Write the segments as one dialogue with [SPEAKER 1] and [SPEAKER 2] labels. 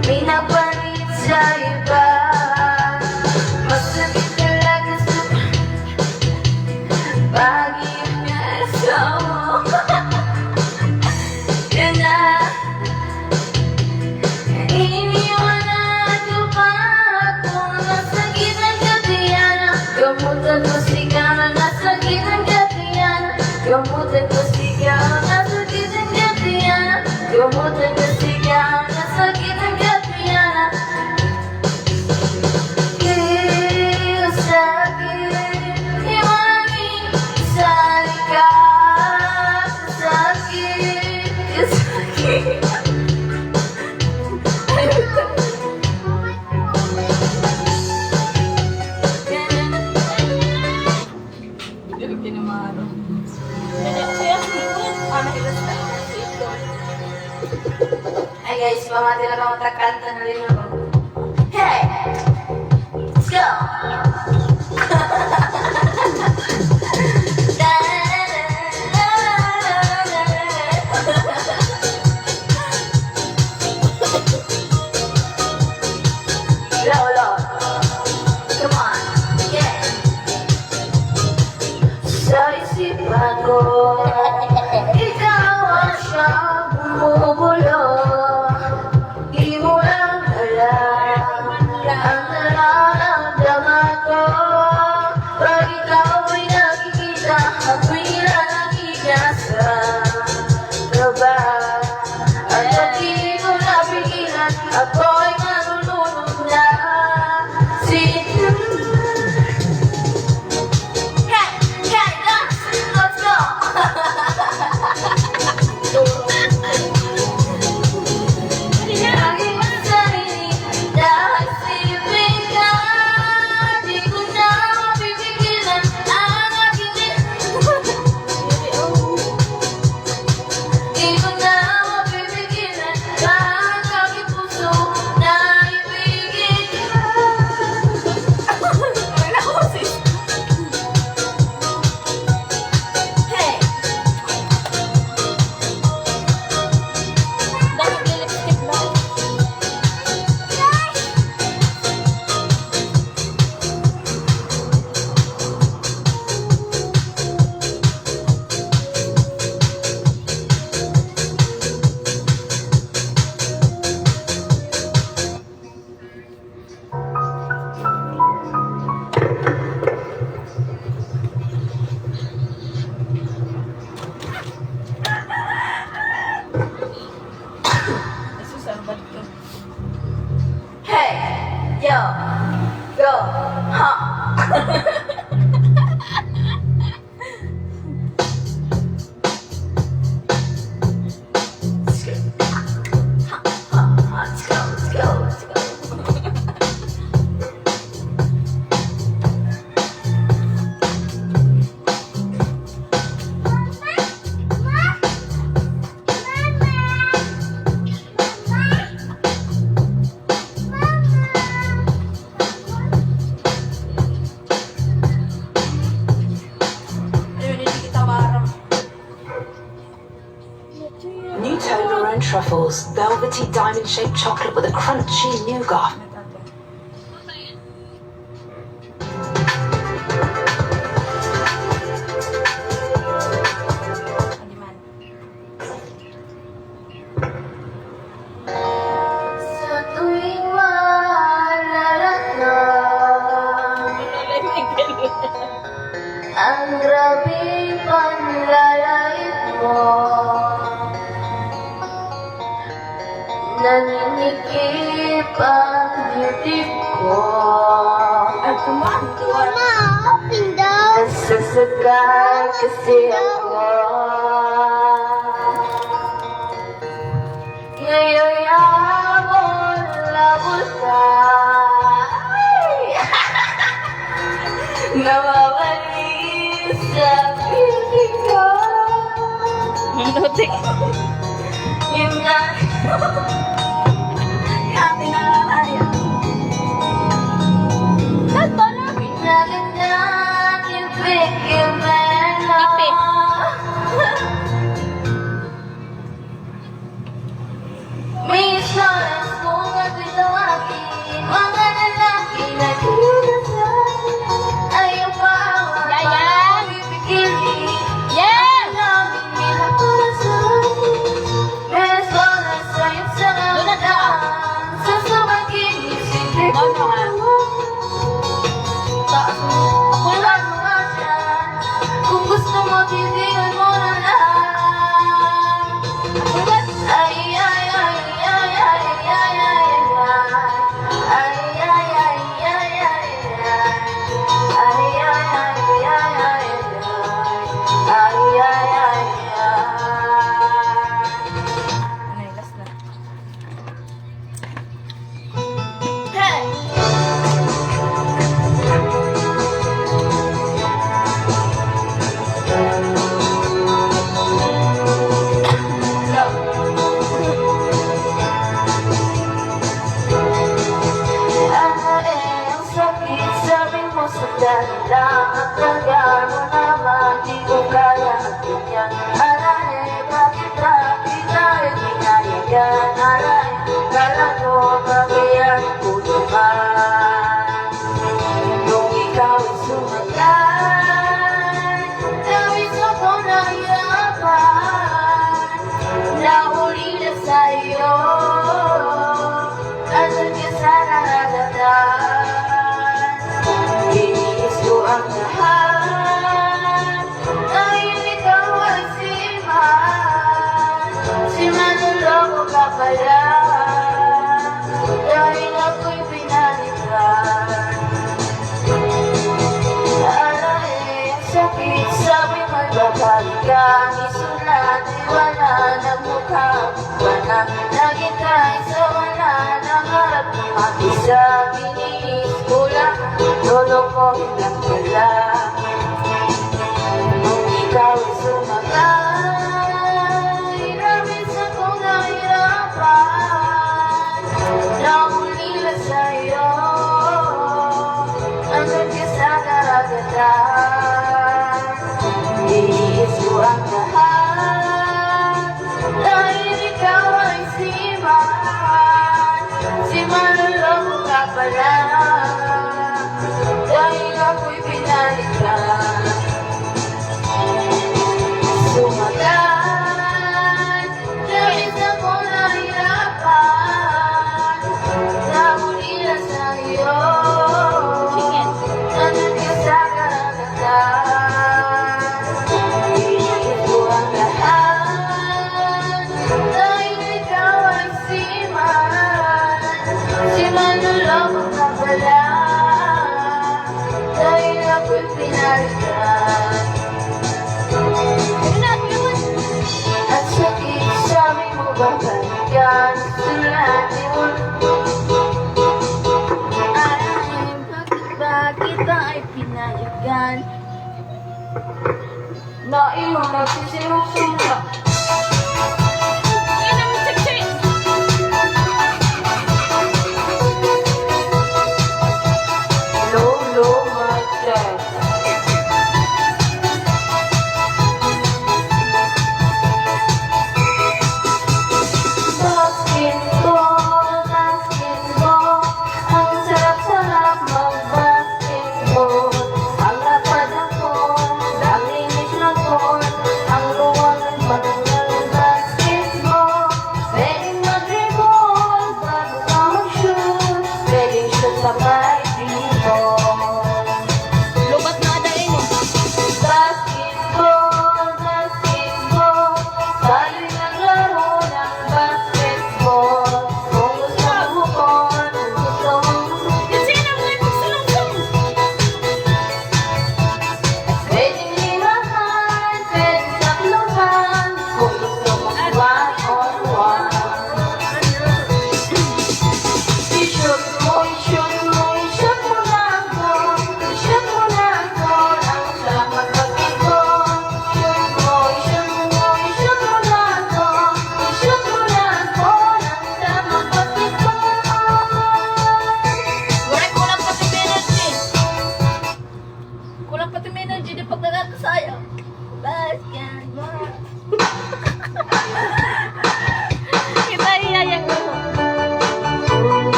[SPEAKER 1] Pinapalit sa iba, masakit talaga sa pag-ibig na asawa mo. Yan na, iniwanan ko pa ako. Nasa gitnang katiyanan, gamutan ko sigaw. Nasa gitnang katiyanan, gamutan ko sigaw. Nasa gitnang katiyanan, gamutan ko sigaw. Nasa gitnang katiyanan, Ay guys, pamati na ka matakanta na rin ako. Hey! Let's go! Lolo! Come on! Yeah! Sa isipan ko, ikaw ang siyang bumubulo. Di mo lang alam ang nararamdaman ko. Pag ikaw ay nakikita, ako'y nakikita ka ba? At pag di ko napigilan, ako'y marunong na. Hey! Hey! Let's go! Hey, yo, go, ha.
[SPEAKER 2] New Toblerone truffles, velvety diamond-shaped chocolate with a crunchy nougat.
[SPEAKER 1] Sa tuwing maalala ang grabing panlalait mo, naninikip ang bibig ko. Nasasakal kasi ako
[SPEAKER 3] Luti.
[SPEAKER 1] Yung na Kami na kaya
[SPEAKER 3] Saan ba na?
[SPEAKER 1] Pinagandang Ipik Ipena
[SPEAKER 3] Ipik.
[SPEAKER 1] Minsan kung at bitawagin Mga lalaki na kinasal Ayaw pa
[SPEAKER 3] Yayan.
[SPEAKER 1] Pipigilin
[SPEAKER 3] Yes!
[SPEAKER 1] Namin minapasal Beso na sa'yo sa
[SPEAKER 3] Doon na ka.
[SPEAKER 1] Sa sumaging isipin
[SPEAKER 3] No, no, ah.
[SPEAKER 1] Taas mo Wala mo nga dyan Kung gusto mo titingnan mo na lang Ay, ay, ay, ay, ay, ay, ay, ay, ay, ay, ay, ay, ay, ay. Ay, ay, ay, ay, ay, ay. Ay, ay, ay, ay.
[SPEAKER 3] Ay, last na.
[SPEAKER 1] Hey! Ano ang sakit? Sabi mo sa dali lang at tagal mo naman di ko kaya magganyan. Aray, bakit tayo pinayagan? Aray, kala ko kakayanin ko naman. Nung ikaw ay sumagal, labis ako nahirapan. Nahuli na sa'yo, andun ka sa naragatan. Iniis ko ang lahat, dahil ikaw ay si manloloko ka pala, dahil ako'y pinalitan. Aray, ang sakit, sabi mo'y babalikan. Isulat, wala na mukha pa na. Naghintay sa wala ng harap ng mag-isa. Iniis ko lang, lolokohin lang pala. Nung ikaw ay sumakay, labis akong nahirapan. Nahuli na sa'yo, andun ka sa karagatan. Iniis ko ang lahat, dahil ikaw ay si manloloko ka pala, dahil ako'y pinalitan. Sumagal, labis akong nahirapan. Nahuli na sa'yo, andun ka sa karagatan. Iniis ko ang lahat, dahil ikaw ay si manloloko ka pala, dahil ako'y pinalitan. At sakit, sabi mo babalikan. Sulati mo Aray, bakit ay pinayagan? Na iyong nagsisimusula.
[SPEAKER 3] Yan ang sexy.
[SPEAKER 1] Low, low, my chest. Basketball, ang sarap-sarap mag-basketball. Ang lapad ng court, ang linis ng court, ang luwag ng magandang basketball. Pwedeng mag-dribble, bago ka mag-shoot, pwedeng shoot sa may dribble.
[SPEAKER 3] Lubat na adain eh.
[SPEAKER 1] Basketball, basketball, tayo'y naglaro ng basketball. Kung gusto mo bukod, kung gusto mo
[SPEAKER 3] Kasi na mga magsulong-song.
[SPEAKER 1] pwedeng limahan, pwedeng sakluhan. Kung gusto mo one-on-one. I-shoot mo, i-shoot mo, i-shoot mo na ang goal. I-shoot mo na ang goal, ang sarap mag-basketball. I-shoot mo, i-shoot mo, i-shoot mo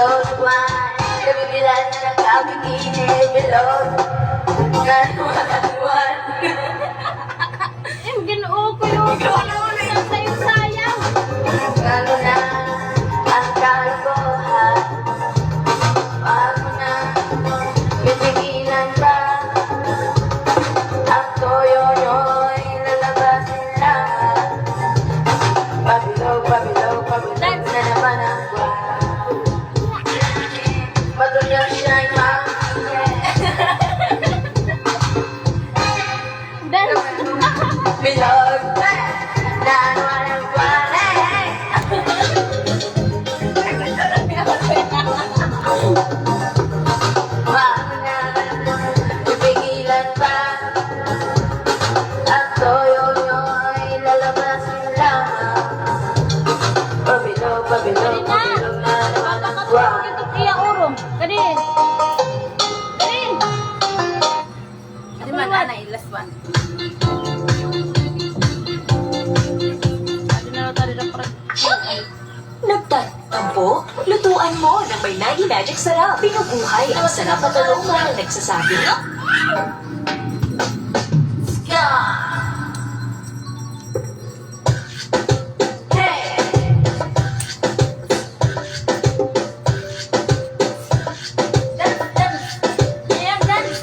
[SPEAKER 1] bilog buwan. Nabibilan na nagkabikini, bilog. Buwan.
[SPEAKER 3] Ginoo ko yung sayo-sayang.
[SPEAKER 1] Gano na ang kalokohan. Wag mo na pitigilan pa. Ang toyo nyo'y lalabasin lahat. Pabilog, pabilog, pabilog na naman ang buwan. Matuloy siya'y bilog na naman ang buwan. Wag na pipigilan pa. Ang toyo nyo'y lalabasin lamang. Pabilog, pabilog, pabilog na naman ang buwan.
[SPEAKER 3] Iya urong. Kadin. Kadin.
[SPEAKER 1] Di man na ilas one.
[SPEAKER 2] Nagtatampo? Lutuan mo ng may Maggi Magic Sarap. Binubuhay ang sarap at aroma na nagsasabi na
[SPEAKER 1] Hey! Dance, dance! Ayan, dance!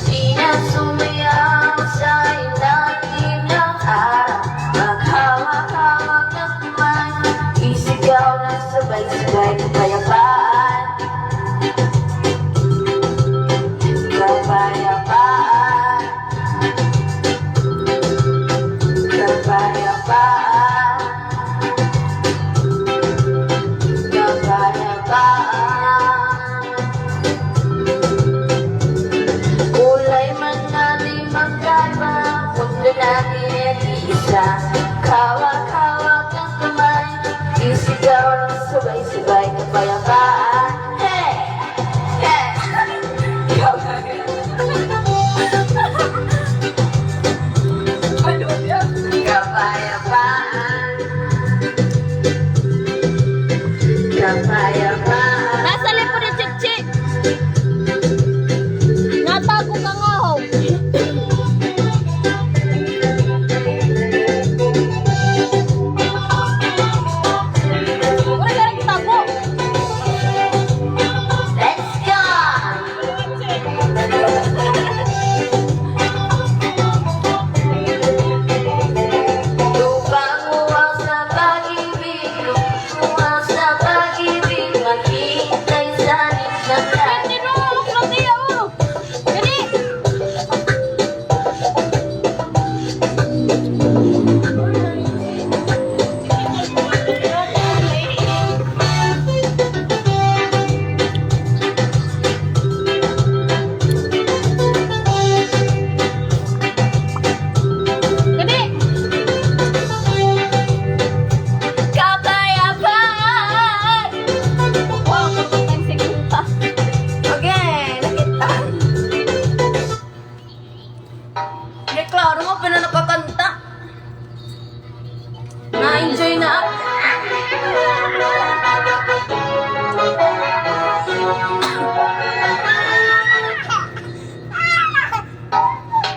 [SPEAKER 1] Di na sumayaw sa ilalim ng araw. Maghawak-hawak ng kamay. Isigaw na sabay-sabay kapayapaan. Kapayapaan. Kapayapaan. Kapayapaan. Kulay man natin magkaiba, huwag na natin iisa. Hawak-hawak ng kamay, isigaw ng sabay-sabay kapayapaan. Hey! Hey! Kapayapaan. Kapayapaan.
[SPEAKER 3] Nasa lipo ni Chichi. Natago ka nga ho. Wala ka nagtago.
[SPEAKER 1] Let's go! Lupang uwang sa pag-ibig, uwang sa pag-ibig, maghihintay sa ng lahat.
[SPEAKER 3] Tinulog ng iya urong. Kadi. Kadi.
[SPEAKER 1] Kapayapaan!
[SPEAKER 3] Wow, kapitang sigurta.
[SPEAKER 1] Okay, nakita. Hindi, klaro mo, pina nakakanta. Na-enjoy na ako.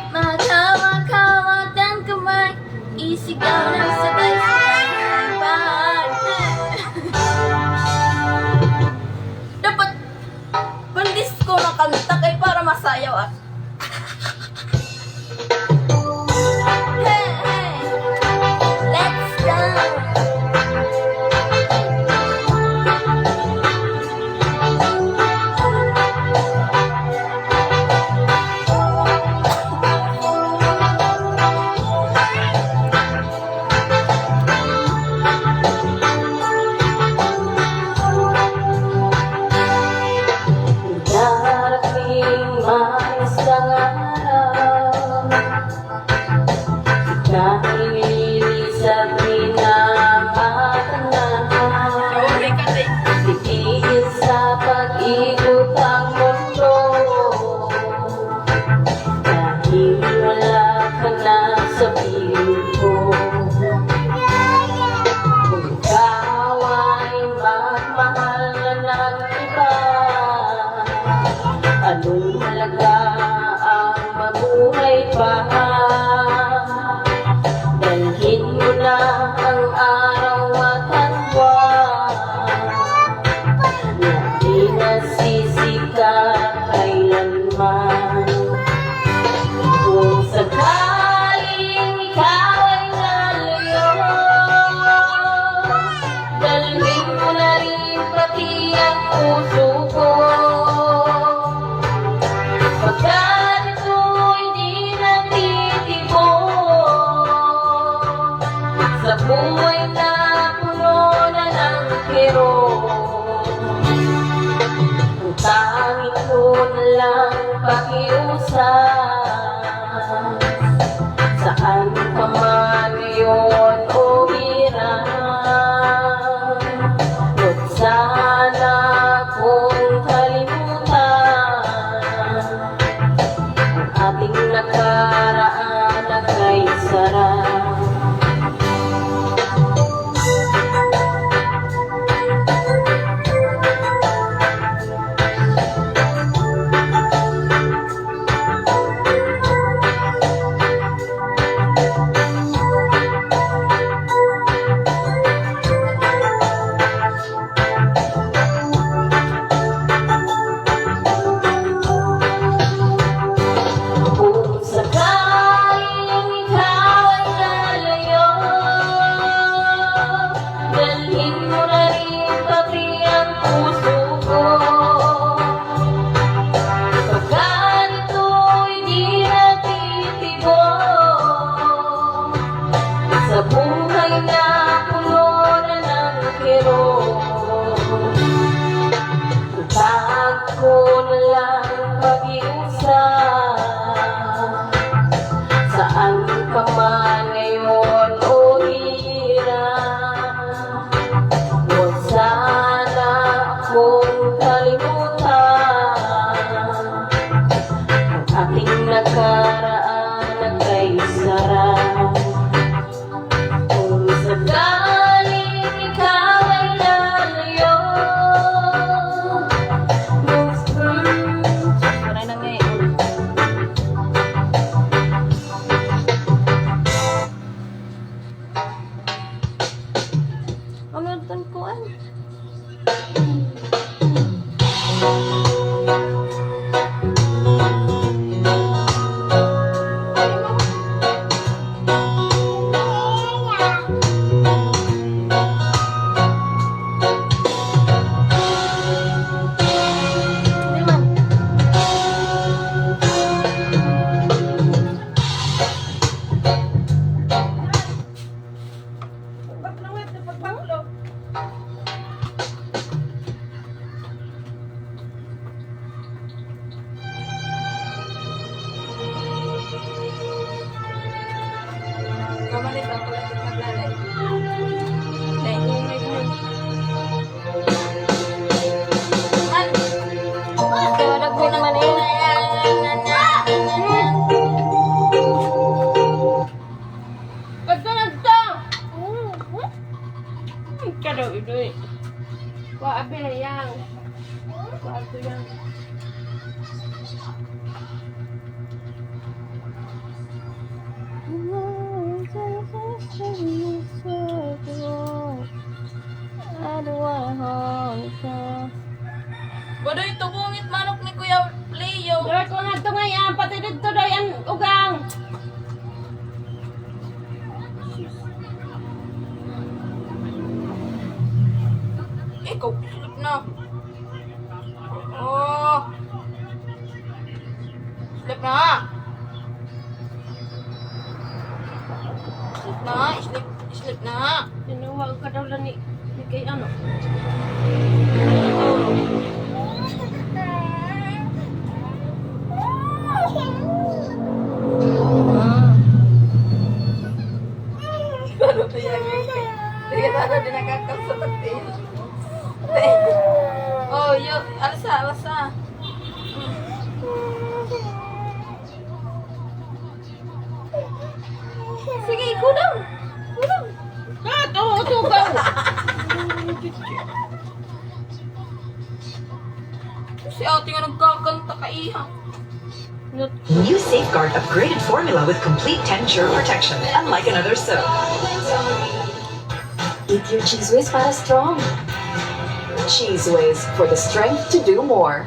[SPEAKER 1] Maghawak-hawak ng kamay, isigaw ng sabay-sabay kapayapaan. Dapat bandis ko na kanta kay para masayaw ah. Hey, hey, let's go. buhay na puno na ng kirot. Ang tanging ko na lang pakiusap, saan ka man ngayon o hirap, huwag sana kong kalimutan ang ating nakaraan na kay sarap. Kung sakaling ikaw ay lalayo, dalhin mo na rin pati ang puso ko. Pagkat ito'y di natitibok sa buhay na puno na ng kirot. Tag ko na lang pag-iusap, saan ka man ngayon o hirap, huwag sana akong kalimutan ang ating nakaraan na kay sarap. Kung sakaling ikaw ay lalayo, wala na ngayon. Ano ito ko ay? Kamalit ako lang yung paglalay. Kawalag ko naman eh.
[SPEAKER 3] Ba't ka nagta? Ka daw ito eh. Waabi na yang. Waabi yang.
[SPEAKER 1] Badoy, tubungit manok ni Kuya Leo.
[SPEAKER 3] Dawat ko nga ito ngayon. Pati dito daw yan ugang.
[SPEAKER 1] Ikaw, slip na. Oh. Slip na. Slip na, slip na.
[SPEAKER 3] Tinuwag ka daw lang ni kay ano.
[SPEAKER 1] Ano to yan? Sige, paano din nakakap sa tatil? Oh, yo, alasa, alasa. Sige, kulang. Kulang.
[SPEAKER 3] Kato, tugaw.
[SPEAKER 1] Si ate nga nagkakanta kaiha.
[SPEAKER 4] New Safeguard upgraded formula with complete 10-germ protection, unlike another soap. Eat your Cheese Whiz para strong. Cheese Whiz for the strength to do more.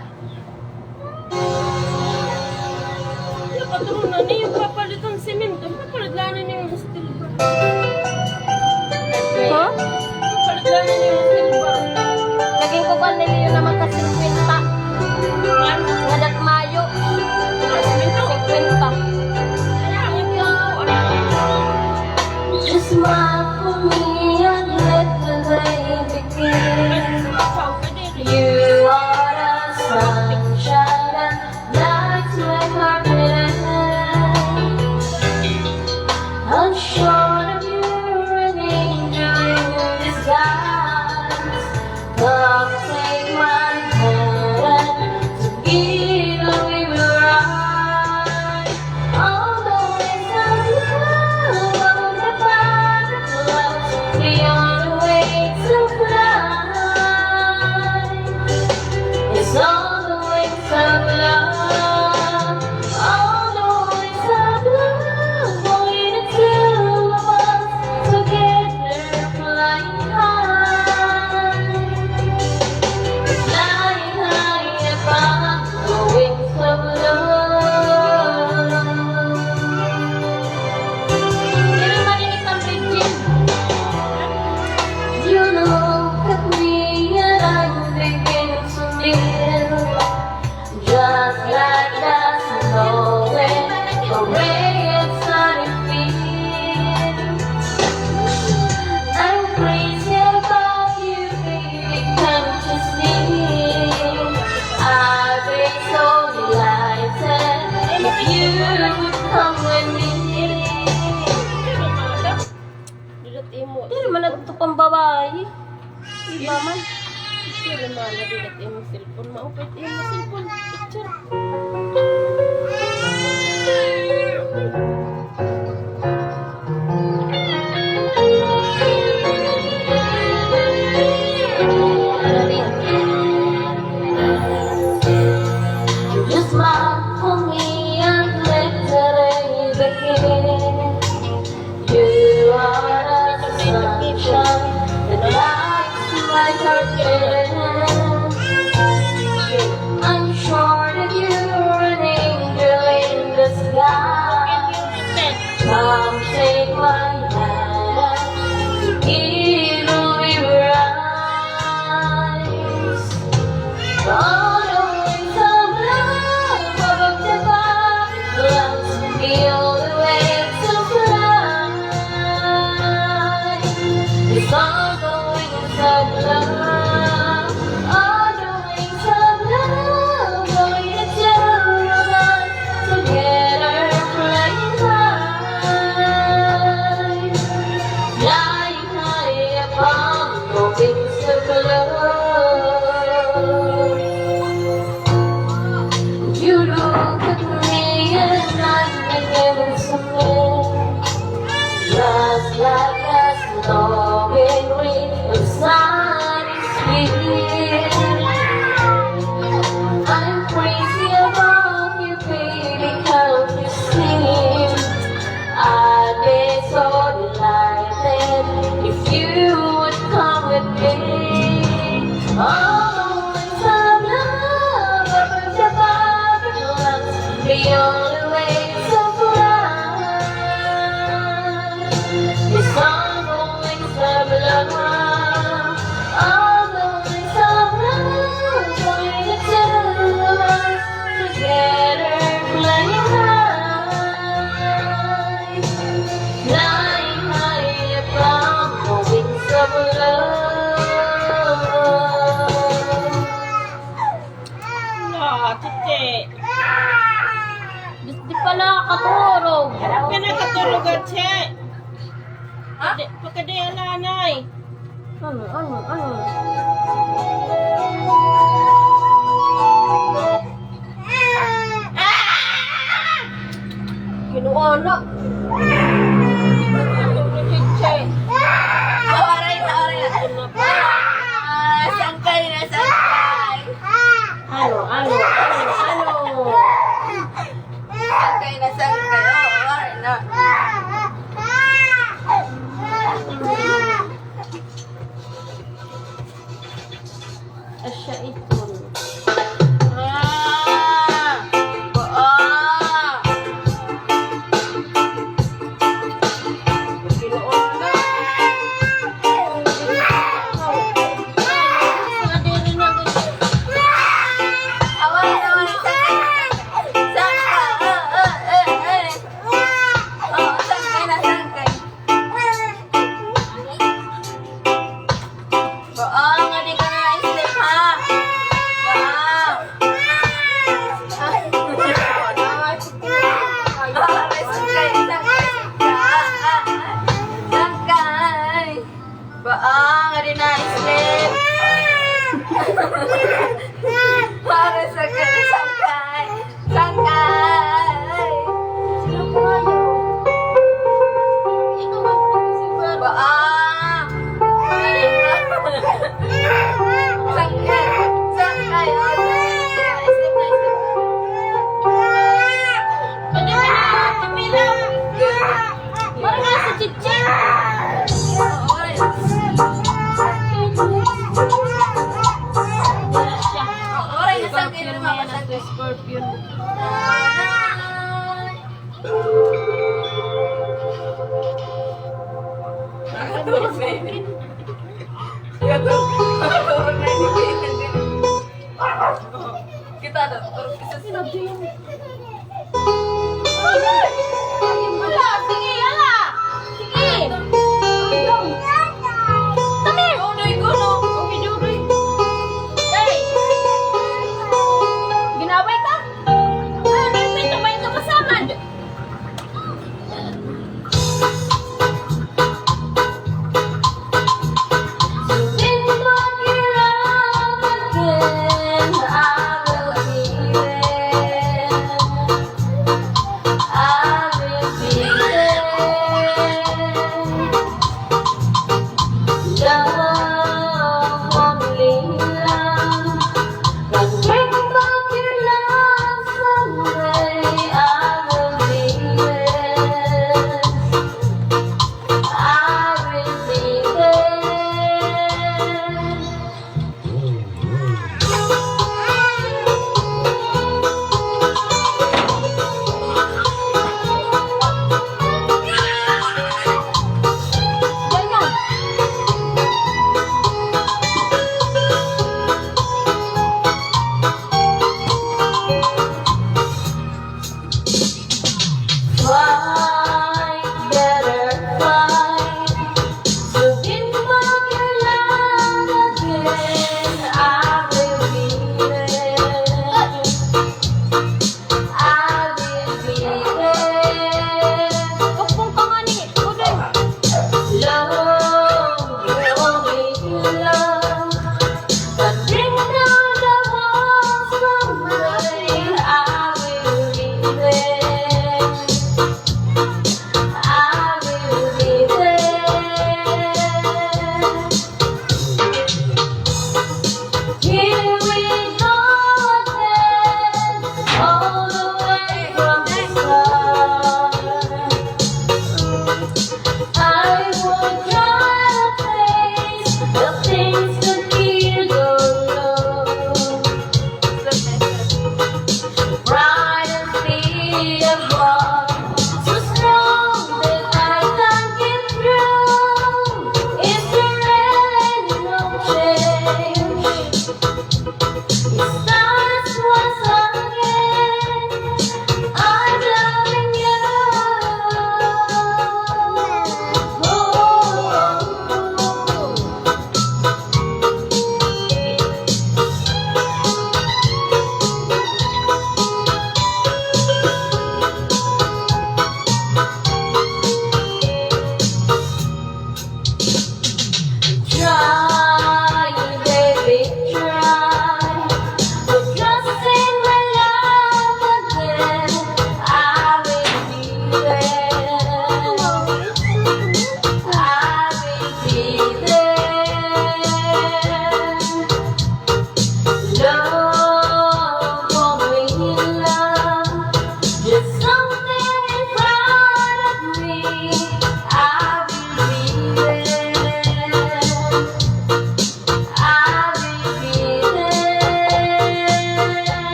[SPEAKER 3] Patron na niyo papalit ang semento. Papalit lang na niyo yung steel bar. Ha? Papalit lang na niyo yung steel bar.
[SPEAKER 1] Naging kupal nila yun naman kasi kwenta.
[SPEAKER 3] Ano?
[SPEAKER 1] Ngadak Mayo.
[SPEAKER 3] Semento?
[SPEAKER 1] Kwenta.
[SPEAKER 3] Kaya, ikaw.
[SPEAKER 1] Just my
[SPEAKER 3] dilat imo.
[SPEAKER 2] Hindi naman nagto pang babae. Iba man.
[SPEAKER 3] Picture na dilat imo cellphone. Maupit imo cellphone. Picture.
[SPEAKER 2] Ano rin?
[SPEAKER 1] You smile for me and literally begin. You are the sunshine that lights my darkness. I'm sure that you're an angel in the sky. Come take my hand, together we rise. All the wings of love above the clouds, feel the waves of fly. It's all the wings of love, all the wings of love, going to us together, flying high, flying high upon the wings of love. You look at me and I'm thinking something just like a snowing rain of sunny sweet. I'm crazy about you, baby, can't you see? I'd be so delighted if you would come with me. Oh, it's a love above the Babylons, beyond the waves of life. It's all the wings of love, all the wings of love, going to us together, flying high, flying high above the wings of love.
[SPEAKER 3] Na, tete.
[SPEAKER 2] Di pa nakakatulog.
[SPEAKER 3] Harap ka na katulog at siya. Pagkadialanay.
[SPEAKER 2] Ano?
[SPEAKER 3] Kinuana.
[SPEAKER 1] Oray na. Sangkay na sangkay.
[SPEAKER 3] Ano?
[SPEAKER 1] Sangkay na sangkay. Oray na.
[SPEAKER 3] Asya ito.
[SPEAKER 1] Baang ada na isip. Para sa sangkay. Sangkay.
[SPEAKER 3] Sino po kayo? Ikaw ang pag-isipan.
[SPEAKER 1] Baang. Sangkay. Sangkay. Isip na isip.
[SPEAKER 3] Pwede ka na, tipilang. Parang nasa chicheng.
[SPEAKER 1] Oray na sangkay na naman.
[SPEAKER 3] Scorpion.
[SPEAKER 1] Kita ada turun bisa
[SPEAKER 3] Sinabi yun.